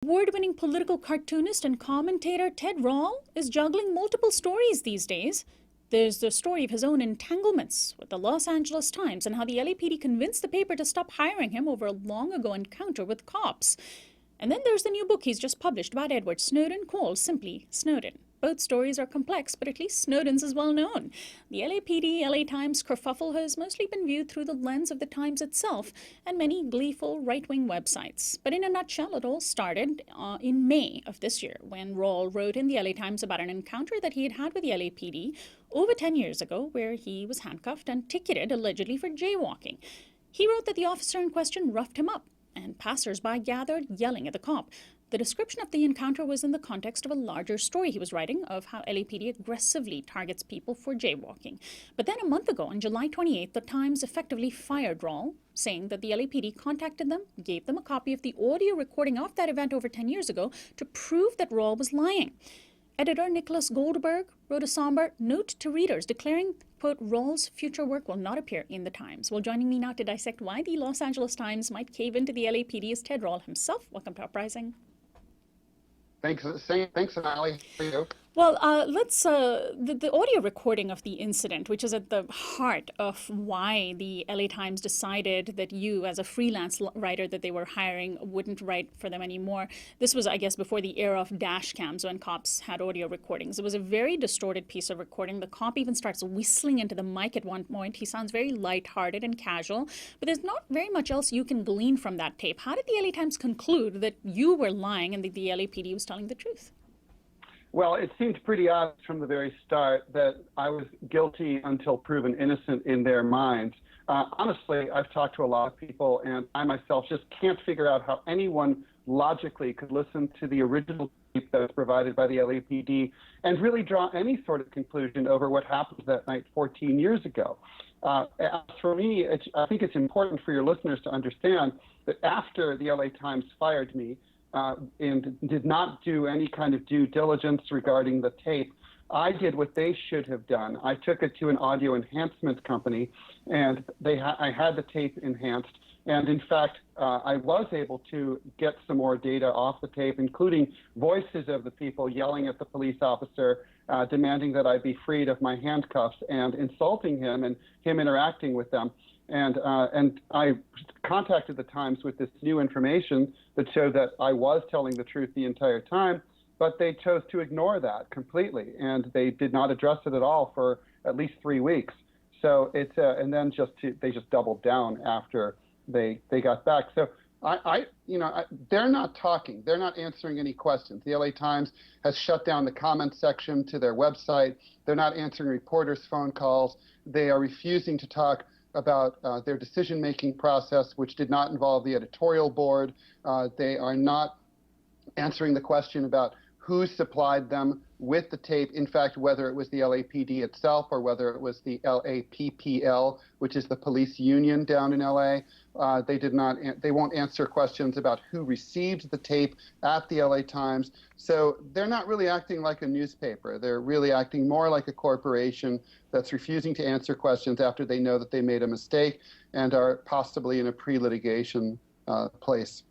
Award-winning political cartoonist and commentator Ted Rall is juggling multiple stories these days. There's the story of his own entanglements with the Los Angeles Times and how the LAPD convinced the paper to stop hiring him over a long-ago encounter with cops. And then there's the new book he's just published about Edward Snowden, called simply Snowden. Both stories are complex, but at least Snowden's is well known. The LAPD, LA Times kerfuffle has mostly been viewed through the lens of the Times itself and many gleeful right-wing websites. But in a nutshell, it all started in May of this year, when Rall wrote in the LA Times about an encounter that he had had with the LAPD over 10 years ago, where he was handcuffed and ticketed allegedly for jaywalking. He wrote that the officer in question roughed him up, and passers-by gathered, yelling at the cop. The description of the encounter was in the context of a larger story he was writing of how LAPD aggressively targets people for jaywalking. But then a month ago, on July 28th, the Times effectively fired Rall, saying that the LAPD contacted them, gave them a copy of the audio recording of that event over 10 years ago to prove that Rall was lying. Editor Nicholas Goldberg wrote a somber note to readers declaring, quote, Rall's future work will not appear in the Times. Well, joining me now to dissect why the Los Angeles Times might cave into the LAPD is Ted Rall himself. Welcome to Uprising. Thanks, Allie. How are you? Well, the audio recording of the incident, which is at the heart of why the LA Times decided that you, as a freelance writer that they were hiring, wouldn't write for them anymore. This was, I guess, before the era of dash cams when cops had audio recordings. It was a very distorted piece of recording. The cop even starts whistling into the mic at one point. He sounds very lighthearted and casual, but there's not very much else you can glean from that tape. How did the LA Times conclude that you were lying and that the LAPD was telling the truth? Well, it seemed pretty obvious from the very start that I was guilty until proven innocent in their minds. Honestly, I've talked to a lot of people, and I myself just can't figure out how anyone logically could listen to the original tape that was provided by the LAPD and really draw any sort of conclusion over what happened that night 14 years ago. As for me, I think it's important for your listeners to understand that after the LA Times fired me, and did not do any kind of due diligence regarding the tape, I did what they should have done. I took it to an audio enhancement company, and I had the tape enhanced. And in fact, I was able to get some more data off the tape, including voices of the people yelling at the police officer, demanding that I be freed of my handcuffs and insulting him and him interacting with them. And I contacted the Times with this new information that showed that I was telling the truth the entire time, but they chose to ignore that completely, and they did not address it at all for at least 3 weeks. So it's and then they just doubled down after they got back. So they're not talking. They're not answering any questions. The LA Times has shut down the comment section to their website. They're not answering reporters' phone calls. They are refusing to talk about their decision-making process, which did not involve the editorial board. They are not answering the question about who supplied them with the tape. In fact, whether it was the LAPD itself or whether it was the LAPPL, which is the police union down in LA. They won't answer questions about who received the tape at the LA Times. So they're not really acting like a newspaper. They're really acting more like a corporation that's refusing to answer questions after they know that they made a mistake and are possibly in a pre-litigation place.